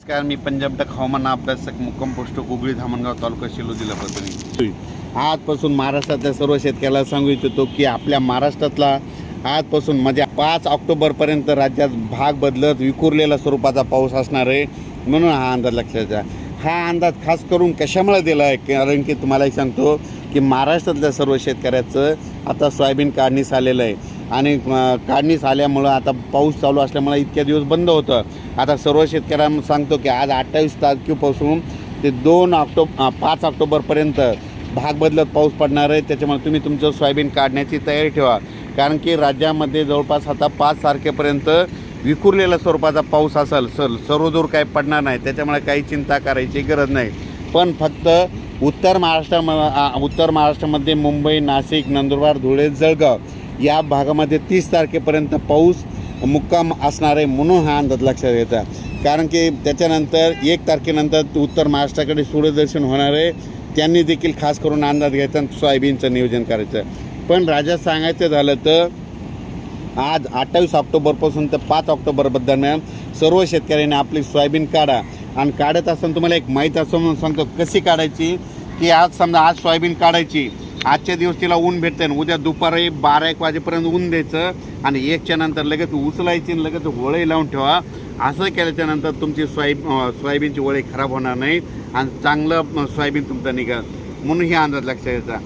नमस्कार, मी पंजाब डक हवामान अभ्यासक मुक्काम पोस्ट गुगळी धामणगाव तालुका शिलो जिल्हा परभणी. आजपासून महाराष्ट्रातल्या सर्व शेतकऱ्याला सांगू इच्छितो की आपल्या महाराष्ट्रातला आजपासून म्हणजे 5 ऑक्टोबरपर्यंत राज्यात भाग बदलत विखुरलेला स्वरूपाचा पाऊस असणार आहे. म्हणून हा अंदाज लक्षात घ्या. हा अंदाज खास करून कशामुळे दिला आहे, कारण की तुम्हाला एक सांगतो की महाराष्ट्रातल्या सर्व शेतकऱ्याचं आता सोयाबीन काढणीस आलेलं आहे आणि काढणीस आल्यामुळं आता पाऊस चालू असल्यामुळे इतक्या दिवस बंद होतं. आता सर्व शेतकऱ्यांना सांगतो की आज 28 तारखेपासून ते 5 ऑक्टोबरपर्यंत भाग बदलत पाऊस पडणार आहे. त्याच्यामुळे तुम्ही तुमचं सोयाबीन काढण्याची तयारी ठेवा, कारण की राज्यामध्ये जवळपास आता 5 तारखेपर्यंत विखुरलेल्या स्वरूपाचा पाऊस असेल. सर्वदूर काही पडणार नाही, त्याच्यामुळे काही चिंता करायची गरज नाही. पण फक्त उत्तर महाराष्ट्रामध्ये मुंबई, नाशिक, नंदुरबार, धुळे, जळगाव या भागामध्ये 30 तारखेपर्यंत पाऊस मुक्काम असणार आहे. म्हणून हा अंदाज लक्षात घ्यायचा, कारण की त्याच्यानंतर 1 तारखेनंतर उत्तर महाराष्ट्राकडे सूर्यदर्शन होणार आहे. त्यांनी देखील खास करून अंदाज घ्यायचा आणि सोयाबीनचं नियोजन करायचं. पण राज्यात सांगायचं झालं तर आज 28 ऑक्टोबरपासून तर 5 ऑक्टोबर दरम्यान सर्व शेतकऱ्यांनी आपली सोयाबीन काढा. आणि काढत असताना तुम्हाला एक माहीत असं म्हणून सांगतो कशी काढायची, की आज समजा आज सोयाबीन काढायची, आजच्या दिवस तिला ऊन भेटते आणि उद्या दुपारी 12-1 वाजेपर्यंत ऊन द्यायचं आणि 1च्या नंतर लगेच उचलायची आणि लगेच वळी लावून ठेवा. असं केल्याच्यानंतर तुमची सोयाबीनची वळी खराब होणार नाही आणि चांगलं सोयाबीन तुमचं निघेल. म्हणून हे अंदाज लक्षात घ्यायचा.